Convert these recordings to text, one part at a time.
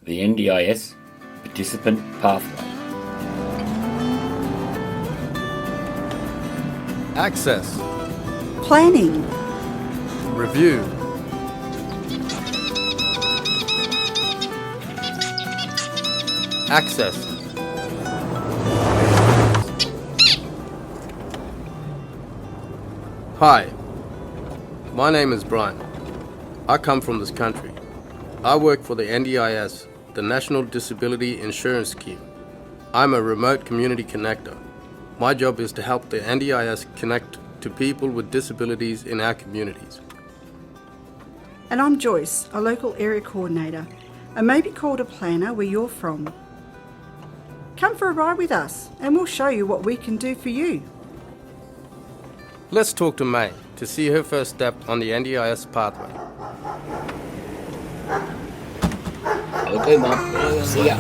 the NDIS Participant Pathway. Access. Planning. Review. Access. Hi, my name is Brian. I come from this country. I work for the NDIS, the National Disability Insurance Scheme. I'm a remote community connector. My job is to help the NDIS connect to people with disabilities in our communities. And I'm Joyce, a local area coordinator, and maybe called a planner where you're from. Come for a ride with us and we'll show you what we can do for you. Let's talk to May to see her first step on the NDIS pathway. Okay, Mum. See ya.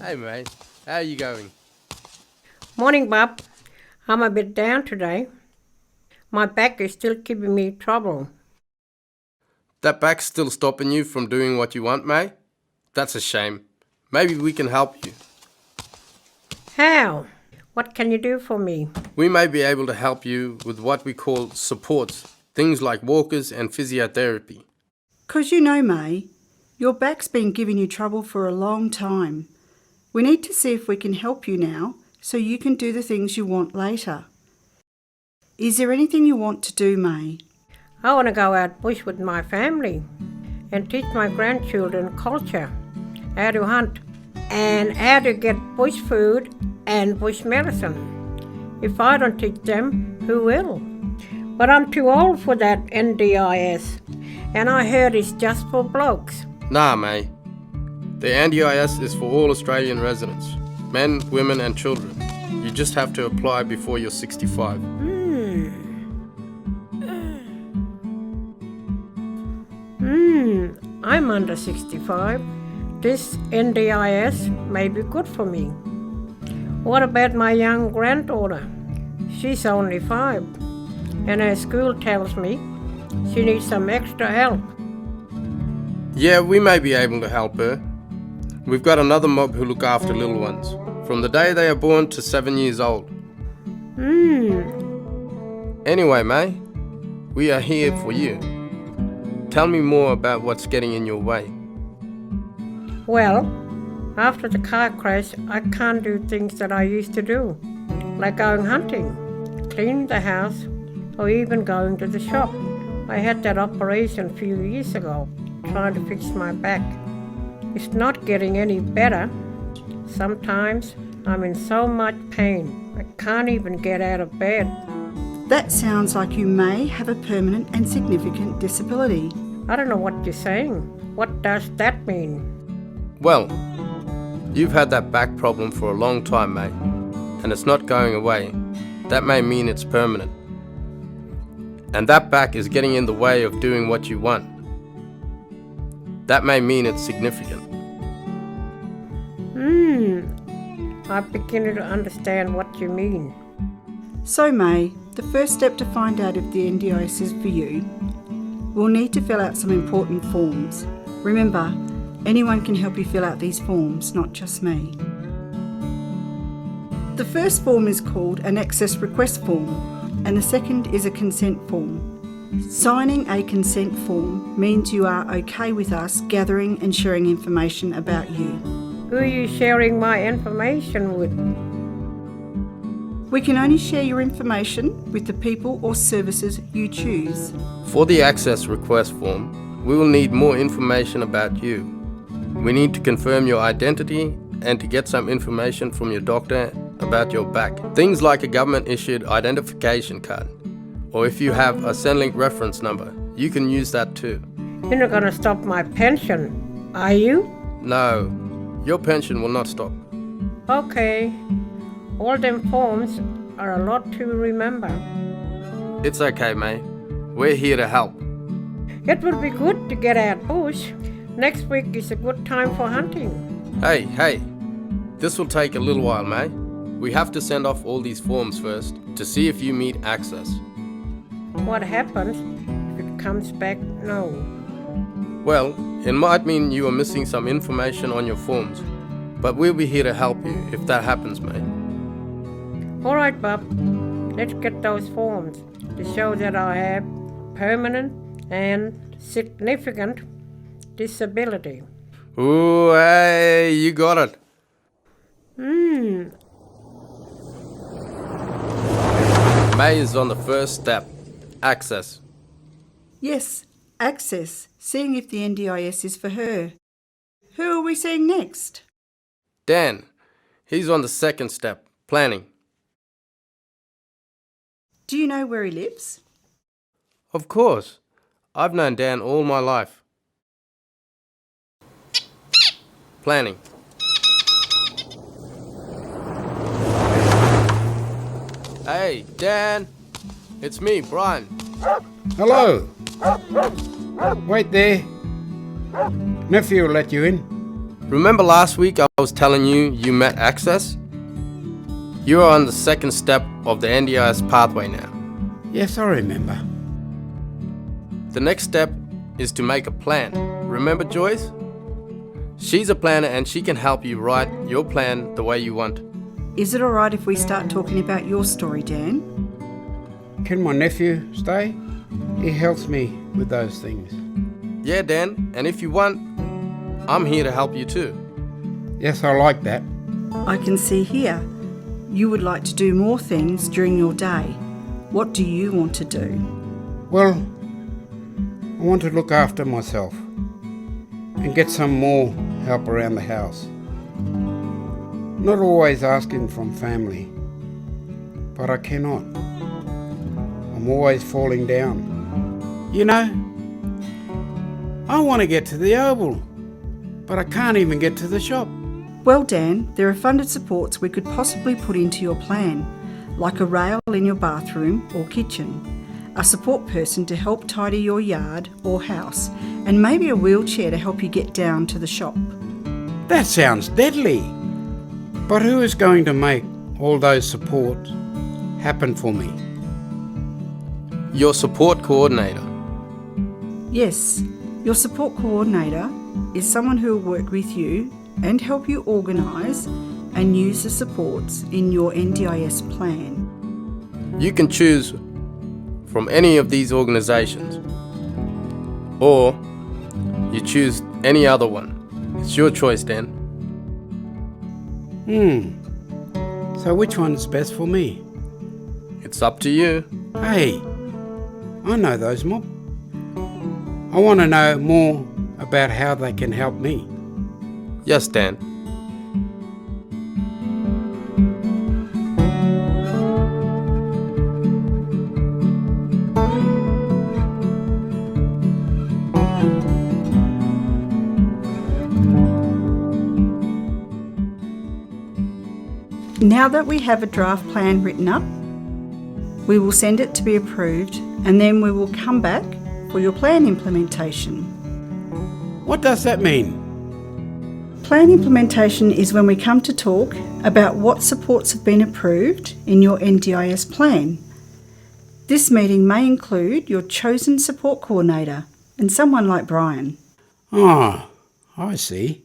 Hey May, how are you going? Morning, Bob. I'm a bit down today. My back is still giving me trouble. That back's still stopping you from doing what you want, May? That's a shame. Maybe we can help you. How? What can you do for me? We may be able to help you with what we call supports, things like walkers and physiotherapy. 'Cause you know, May, your back's been giving you trouble for a long time. We need to see if we can help you now so you can do the things you want later. Is there anything you want to do, May? I want to go out bush with my family and teach my grandchildren culture, how to hunt, and how to get bush food and bush medicine. If I don't teach them, who will? But I'm too old for that NDIS, and I heard it's just for blokes. Nah, May. The NDIS is for all Australian residents, men, women and children. You just have to apply before you're 65. I'm under 65. This NDIS may be good for me. What about my young granddaughter? She's only 5, and her school tells me she needs some extra help. Yeah, we may be able to help her. We've got another mob who look after little ones, from the day they are born to 7 years old. Anyway, May, we are here for you. Tell me more about what's getting in your way. Well, after the car crash, I can't do things that I used to do, like going hunting, cleaning the house, or even going to the shop. I had that operation a few years ago, trying to fix my back. It's not getting any better. Sometimes I'm in so much pain, I can't even get out of bed. That sounds like you may have a permanent and significant disability. I don't know what you're saying. What does that mean? Well, you've had that back problem for a long time, mate, and it's not going away. That may mean it's permanent. And that back is getting in the way of doing what you want. That may mean it's significant. I'm beginning to understand what you mean. So, May, the first step to find out if the NDIS is for you, we'll need to fill out some important forms. Remember, anyone can help you fill out these forms, not just me. The first form is called an access request form, and the second is a consent form. Signing a consent form means you are okay with us gathering and sharing information about you. Who are you sharing my information with? We can only share your information with the people or services you choose. For the access request form, we will need more information about you. We need to confirm your identity and to get some information from your doctor about your back. Things like a government-issued identification card, or if you have a Centrelink reference number, you can use that too. You're not going to stop my pension, are you? No, your pension will not stop. Okay. All them forms are a lot to remember. It's okay, May. We're here to help. It would be good to get out bush. Next week is a good time for hunting. Hey, this will take a little while, May. We have to send off all these forms first to see if you meet access. What happens if it comes back no? Well, it might mean you are missing some information on your forms, but we'll be here to help you if that happens, mate. All right, Bob. Let's get those forms to show that I have permanent and significant disability. Ooh, hey, you got it. May is on the first step, access. Yes, access, seeing if the NDIS is for her. Who are we seeing next? Dan, he's on the second step, planning. Do you know where he lives? Of course, I've known Dan all my life. Planning. Hey, Dan, it's me, Brian. Hello. Wait there. Nephew will let you in. Remember last week I was telling you you met Access? You are on the second step of the NDIS Pathway now. Yes, I remember. The next step is to make a plan. Remember Joyce? She's a planner and she can help you write your plan the way you want. Is it alright if we start talking about your story, Dan? Can my nephew stay? He helps me with those things. Yeah, Dan, and if you want, I'm here to help you too. Yes, I like that. I can see here you would like to do more things during your day. What do you want to do? Well, I want to look after myself and get some more help around the house. Not always asking from family, but I cannot. I'm always falling down. You know, I want to get to the Oval, but I can't even get to the shop. Well, Dan, there are funded supports we could possibly put into your plan, like a rail in your bathroom or kitchen, a support person to help tidy your yard or house, and maybe a wheelchair to help you get down to the shop. That sounds deadly. But who is going to make all those supports happen for me? Your support coordinator. Yes, your support coordinator is someone who will work with you and help you organise and use the supports in your NDIS plan. You can choose from any of these organizations, or you choose any other one. It's your choice, Dan. So which one's best for me? It's up to you. Hey, I know those mob. I want to know more about how they can help me. Yes, Dan. Now that we have a draft plan written up, we will send it to be approved and then we will come back for your plan implementation. What does that mean? Plan implementation is when we come to talk about what supports have been approved in your NDIS plan. This meeting may include your chosen support coordinator and someone like Brian. Ah, I see.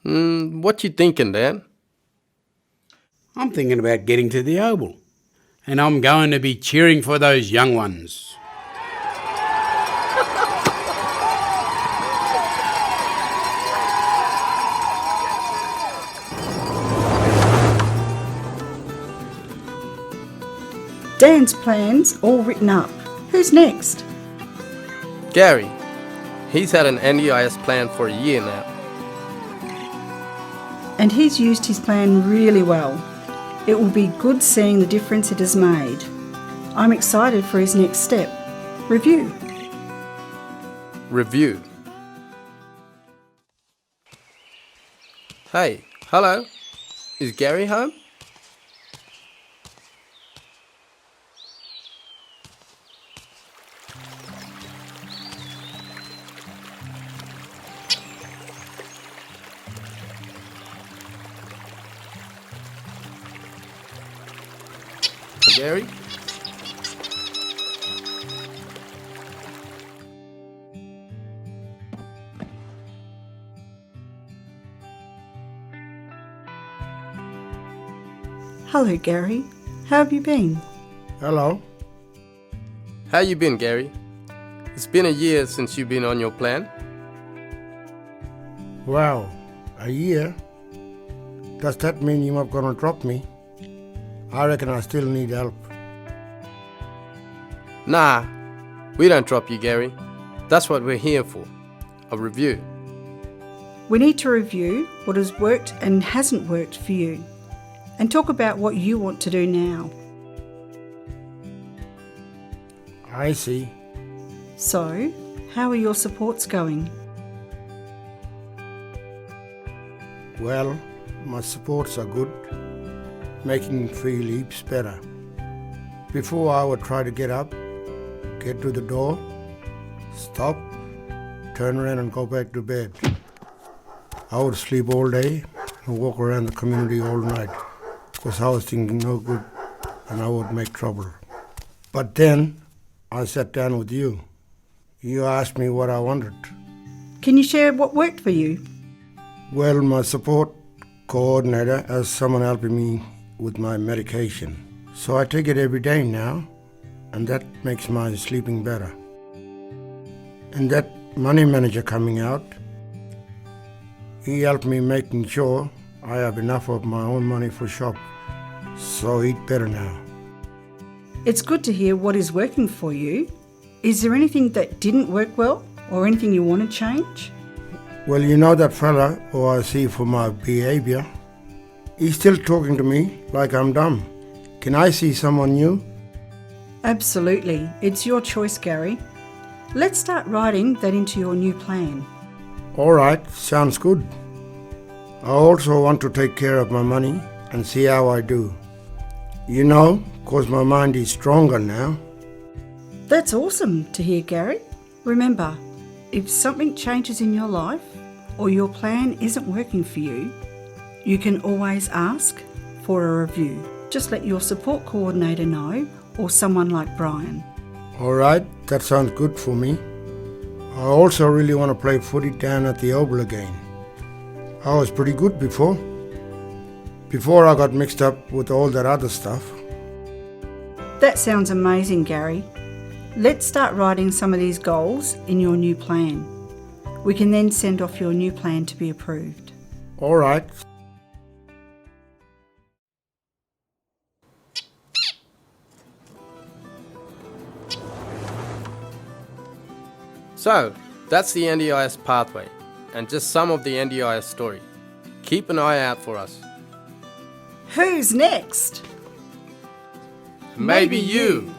What you thinking, Dan? I'm thinking about getting to the Oval, and I'm going to be cheering for those young ones. Dan's plan's all written up. Who's next? Gary. He's had an NDIS plan for a year now. And he's used his plan really well. It will be good seeing the difference it has made. I'm excited for his next step. Review. Review. Hey, hello. Is Gary home? Gary? Hello, Gary. How have you been? Hello. How you been, Gary? It's been a year since you've been on your plan. Wow, a year? Does that mean you're not gonna drop me? I reckon I still need help. Nah, we don't drop you, Gary. That's what we're here for. A review. We need to review what has worked and hasn't worked for you and talk about what you want to do now. I see. So, how are your supports going? Well, my supports are good, making me feel heaps better. Before I would try to get up, get to the door, stop, turn around and go back to bed. I would sleep all day and walk around the community all night because I was thinking no good and I would make trouble. But then I sat down with you. You asked me what I wanted. Can you share what worked for you? Well, my support coordinator has someone helping me with my medication. So I take it every day now, and that makes my sleeping better. And that money manager coming out, he helped me making sure I have enough of my own money for shop. So I eat better now. It's good to hear what is working for you. Is there anything that didn't work well or anything you want to change? Well, you know that fella who I see for my behavior? He's still talking to me like I'm dumb. Can I see someone new? Absolutely. It's your choice, Gary. Let's start writing that into your new plan. All right, sounds good. I also want to take care of my money and see how I do. You know, 'cause my mind is stronger now. That's awesome to hear, Gary. Remember, if something changes in your life or your plan isn't working for you, you can always ask for a review. Just let your support coordinator know or someone like Brian. All right, that sounds good for me. I also really want to play footy down at the Oval again. I was pretty good before I got mixed up with all that other stuff. That sounds amazing, Gary. Let's start writing some of these goals in your new plan. We can then send off your new plan to be approved. All right. So, that's the NDIS Pathway, and just some of the NDIS story. Keep an eye out for us. Who's next? Maybe you!